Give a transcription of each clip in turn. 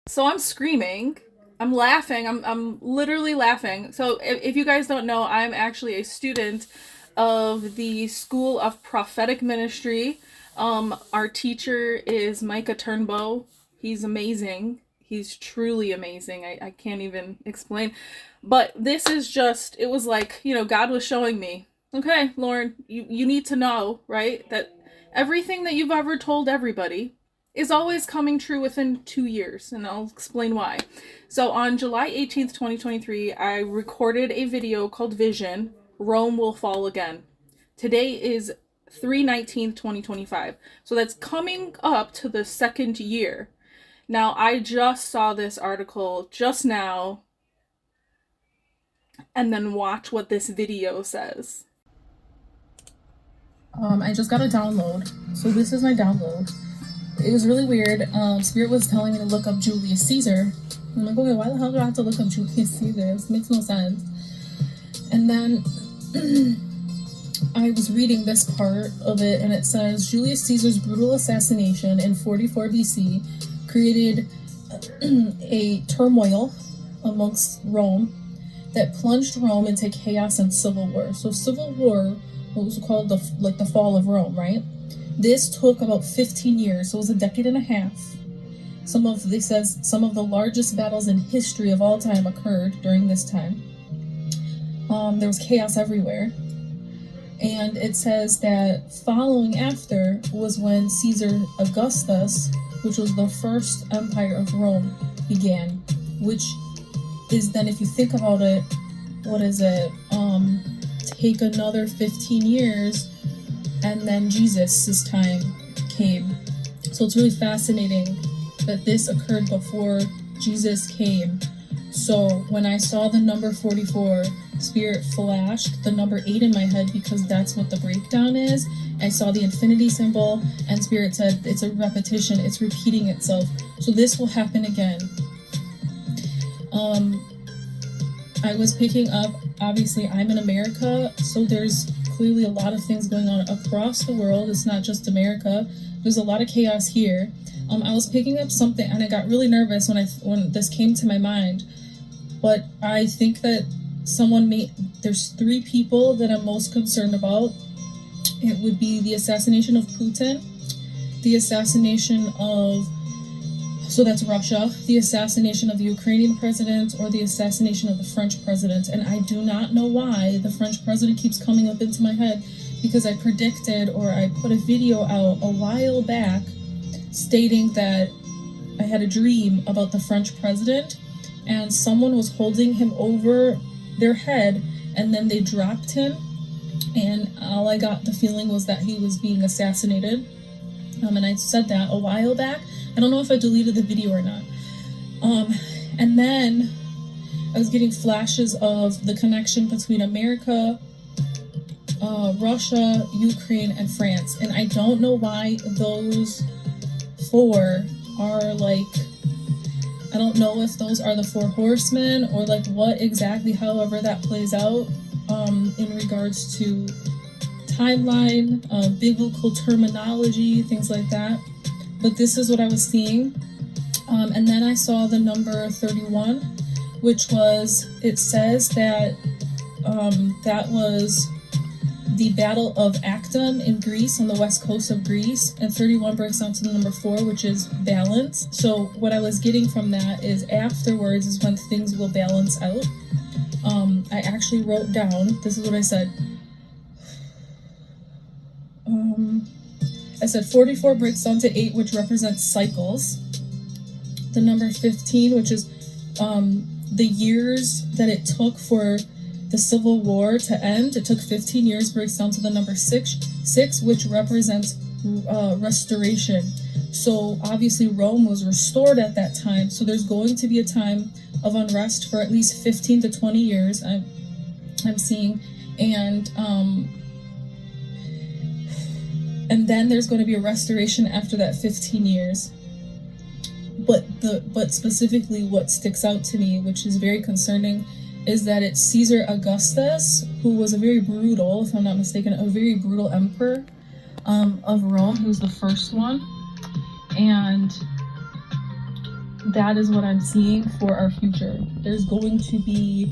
So I'm screaming. I'm laughing. I'm literally laughing. So if you guys don't know, I'm actually a student of the School of Prophetic Ministry. Our teacher is Micah Turnbow. He's amazing. He's truly amazing. I can't even explain. But this is just, it was like, God was showing me, okay, Lauren, you need to know, right? That everything that you've ever told everybody is always coming true within 2 years, and I'll explain why. So on July 18th, 2023, I recorded a video called Vision, Rome Will Fall Again. Today is 3/19th, 2025. So that's coming up to the second year. Now, I just saw this article just now, and then watch what this video says. I just got a download. So this is my download. It was really weird. Spirit was telling me to look up Julius Caesar. I'm like, okay, why the hell do I have to look up Julius Caesar? This makes no sense. And then I was reading this part of it, and it says Julius Caesar's brutal assassination in 44 BC created a turmoil amongst Rome that plunged Rome into chaos and civil war. So civil war, what was called the fall of Rome, right? This took about 15 years, so it was a decade and a half. Some of the largest battles in history of all time occurred during this time. There was chaos everywhere. And it says that following after was when Caesar Augustus, which was the first empire of Rome, began, which is then, if you think about it, take another 15 years, and then Jesus' time came. So it's really fascinating that this occurred before Jesus came. So when I saw the number 44, Spirit flashed the number 8 in my head, because that's what the breakdown is. I saw the infinity symbol, and Spirit said it's a repetition, it's repeating itself. So this will happen again. I was picking up, obviously I'm in America, so there's clearly a lot of things going on across the world. It's not just America. There's a lot of chaos here. I was picking up something, and I got really nervous when this came to my mind. But I think that there's 3 people that I'm most concerned about. It would be the assassination of Putin, the assassination of, so that's Russia, the assassination of the Ukrainian president, or the assassination of the French president. And I do not know why the French president keeps coming up into my head, because I predicted, or I put a video out a while back stating that I had a dream about the French president, and someone was holding him over their head, and then they dropped him, and all I got the feeling was that he was being assassinated. And I said that a while back. I don't know if I deleted the video or not. And then I was getting flashes of the connection between America, Russia, Ukraine, and France. And I don't know why those 4 are like, I don't know if those are the 4 horsemen, or like what exactly, however that plays out in regards to timeline, biblical terminology, things like that. But this is what I was seeing. And then I saw the number 31, which was, it says that that was the Battle of Actium in Greece, on the west coast of Greece. And 31 breaks down to the number 4, which is balance. So what I was getting from that is afterwards is when things will balance out. I actually wrote down, this is what I said. I said 44 breaks down to 8, which represents cycles. The number 15, which is the years that it took for the Civil War to end. It took 15 years, breaks down to the number 6, which represents restoration. So obviously Rome was restored at that time. So there's going to be a time of unrest for at least 15 to 20 years, I'm seeing. And then there's going to be a restoration after that 15 years. But specifically what sticks out to me, which is very concerning, is that it's Caesar Augustus, who was a very brutal, if I'm not mistaken, a very brutal emperor of Rome. He was the first one. And that is what I'm seeing for our future. There's going to be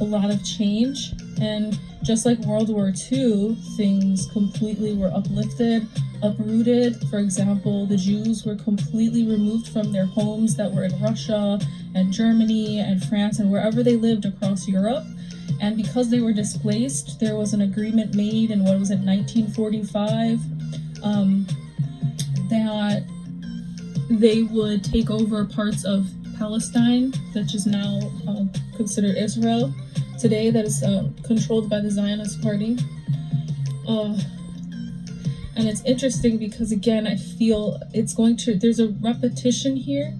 a lot of change, and just like World War II, things completely were uprooted. For example, the Jews were completely removed from their homes that were in Russia and Germany and France and wherever they lived across Europe. And because they were displaced, there was an agreement made in, 1945, that they would take over parts of Palestine, which is now considered Israel today, that is controlled by the Zionist Party. And it's interesting because, again, I feel there's a repetition here.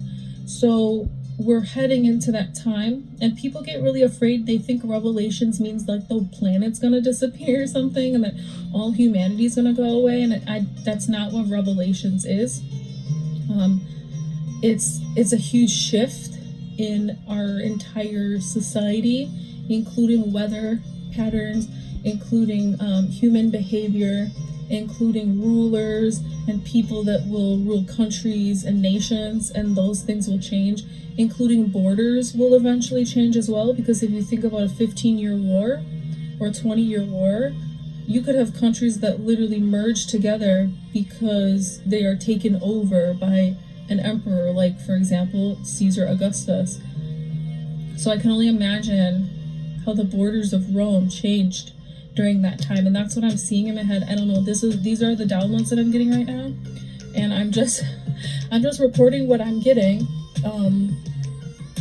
So we're heading into that time, and people get really afraid. They think Revelations means like the planet's gonna disappear or something, and that all humanity's gonna go away, and that's not what Revelations is. It's a huge shift in our entire society, including weather patterns, including human behavior, including rulers and people that will rule countries and nations, and those things will change, including borders will eventually change as well, because if you think about a 15-year war or a 20-year war, you could have countries that literally merge together because they are taken over by an emperor, like, for example, Caesar Augustus. So I can only imagine how the borders of Rome changed during that time, and that's what I'm seeing in my head. I don't know, these are the downloads that I'm getting right now, and I'm just reporting what I'm getting.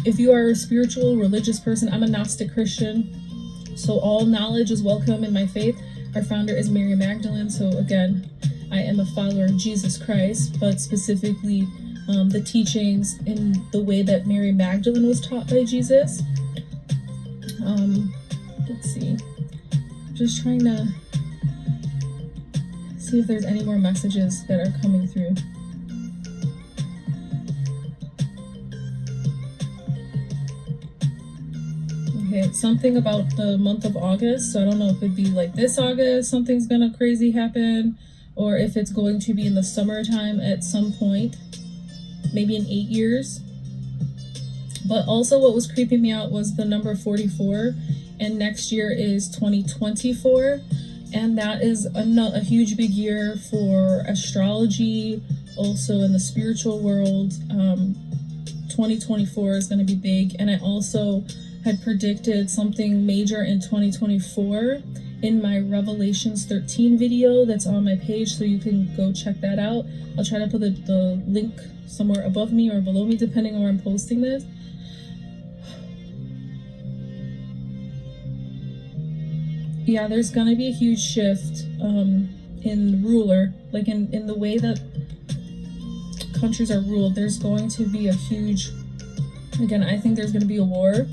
If you are a spiritual, religious person, I'm a Gnostic Christian, so all knowledge is welcome in my faith. Our founder is Mary Magdalene, so again, I am a follower of Jesus Christ, but specifically the teachings in the way that Mary Magdalene was taught by Jesus. Let's see. Just trying to see if there's any more messages that are coming through. Okay, something about the month of August. So I don't know if it'd be like this August, something's gonna crazy happen, or if it's going to be in the summertime at some point, maybe in 8 years. But also what was creeping me out was the number 44, and next year is 2024, and that is a huge big year for astrology, also in the spiritual world. 2024 is going to be big, and I also had predicted something major in 2024 in my Revelations 13 video that's on my page, so you can go check that out. I'll try to put the link somewhere above me or below me, depending on where I'm posting this. Yeah, there's gonna be a huge shift in ruler, like in the way that countries are ruled. There's going to be a huge, again, I think there's gonna be a war.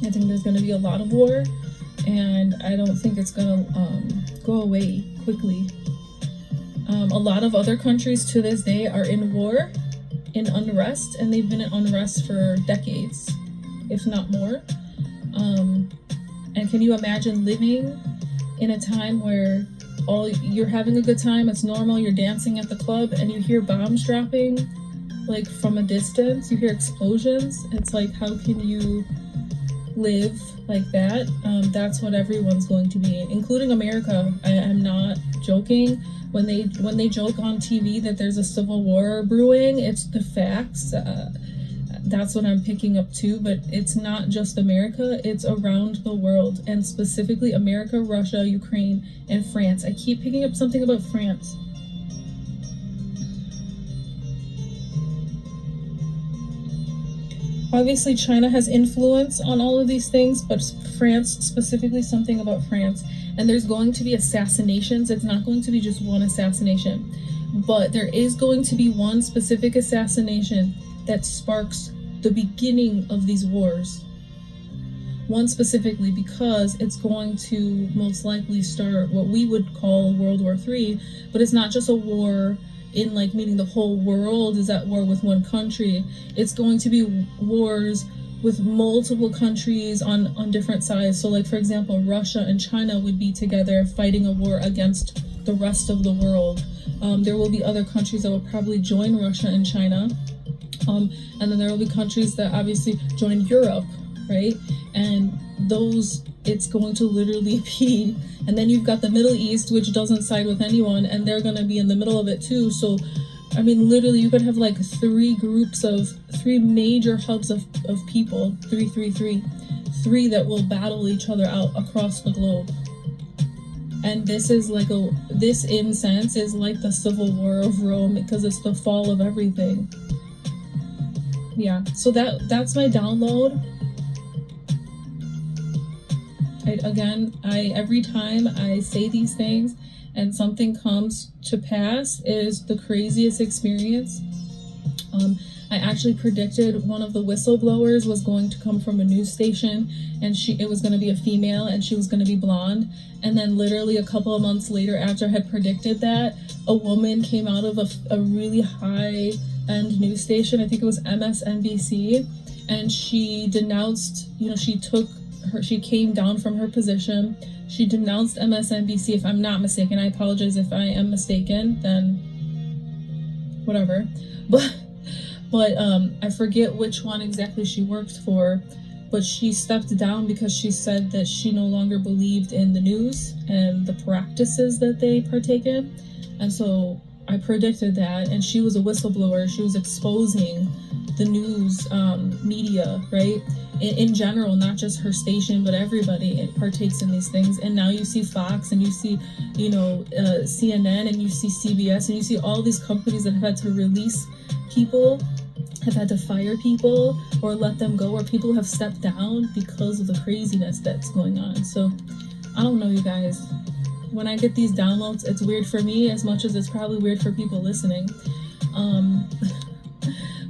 I think there's gonna be a lot of war, and I don't think it's gonna go away quickly. A lot of other countries to this day are in war, in unrest, and they've been in unrest for decades, if not more. And can you imagine living in a time where you're having a good time, it's normal, you're dancing at the club, and you hear bombs dropping, like from a distance, you hear explosions? It's like, how can you live like that? That's what everyone's going to be, including America. I'm not joking. When they joke on TV that there's a civil war brewing, it's the facts. That's what I'm picking up too, but it's not just America, it's around the world, and specifically America, Russia, Ukraine, and France. I keep picking up something about France. Obviously, China has influence on all of these things, but France, specifically something about France. And there's going to be assassinations. It's not going to be just one assassination, but there is going to be one specific assassination that sparks the beginning of these wars. One specifically, because it's going to most likely start what we would call World War III, but it's not just a war in like meaning the whole world is at war with one country. It's going to be wars with multiple countries on different sides. So like, for example, Russia and China would be together fighting a war against the rest of the world. There will be other countries that will probably join Russia and China. And then there will be countries that obviously join Europe, right? And those, it's going to literally be, and then you've got the Middle East, which doesn't side with anyone, and they're going to be in the middle of it too. So, I mean, literally, you could have like three major hubs of people, three that will battle each other out across the globe. And this is like this incense is like the civil war of Rome, because it's the fall of everything. Yeah, so that's my download. Every time I say these things and something comes to pass, is the craziest experience. I actually predicted one of the whistleblowers was going to come from a news station, and it was going to be a female, and she was going to be blonde. And then literally a couple of months later, after I had predicted that, a woman came out of a really high-end news station, I think it was MSNBC, and she denounced, she came down from her position. She denounced MSNBC, if I'm not mistaken. I apologize if I am mistaken, then whatever. But I forget which one exactly she worked for, but she stepped down because she said that she no longer believed in the news and the practices that they partake in. And so I predicted that, and she was a whistleblower. She was exposing the news media, right? In general, not just her station, but everybody partakes in these things. And now you see Fox, and you see, CNN, and you see CBS, and you see all these companies that have had to release people, have had to fire people or let them go, or people have stepped down because of the craziness that's going on. So I don't know, you guys. When I get these downloads, it's weird for me as much as it's probably weird for people listening.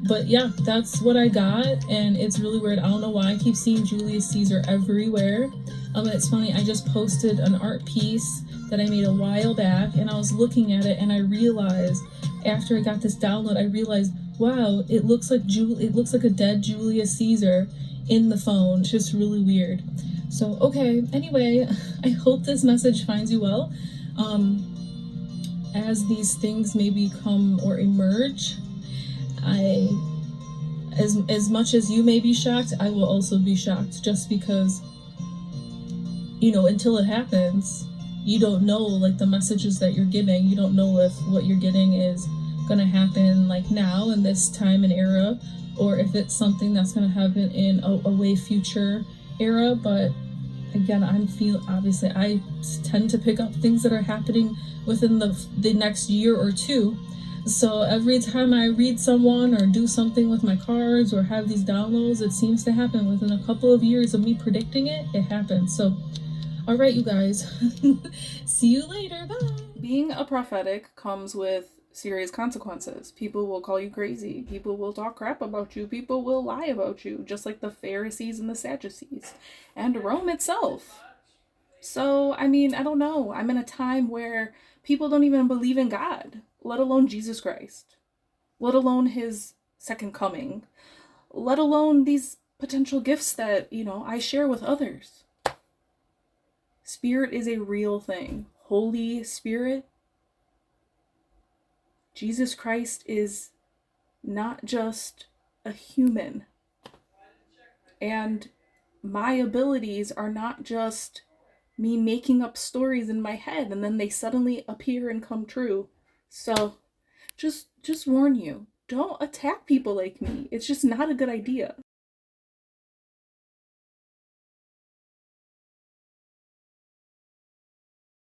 But yeah, that's what I got, and it's really weird. I don't know why I keep seeing Julius Caesar everywhere. It's funny, I just posted an art piece that I made a while back, and I was looking at it, and I realized, after I got this download, I realized, wow, it looks like a dead Julius Caesar in the phone. It's just really weird. So, okay, anyway, I hope this message finds you well. As these things maybe come or emerge, as much as you may be shocked, I will also be shocked, just because, until it happens, you don't know, like, the messages that you're getting. You don't know if what you're getting is going to happen, like, now in this time and era, or if it's something that's going to happen in a way future era. But again, obviously I tend to pick up things that are happening within the next year or two. So every time I read someone or do something with my cards or have these downloads, it seems to happen within a couple of years of me predicting it. It happens. So, all right, you guys. See you later. Bye. Being a prophetic comes with serious consequences. People will call you crazy. People will talk crap about you. People will lie about you, just like the Pharisees and the Sadducees and Rome itself. So, I mean, I don't know. I'm in a time where people don't even believe in God, let alone Jesus Christ, let alone his second coming, let alone these potential gifts that, I share with others. Spirit is a real thing. Holy Spirit, Jesus Christ, is not just a human. And my abilities are not just me making up stories in my head and then they suddenly appear and come true. So just warn you, don't attack people like me. It's just not a good idea.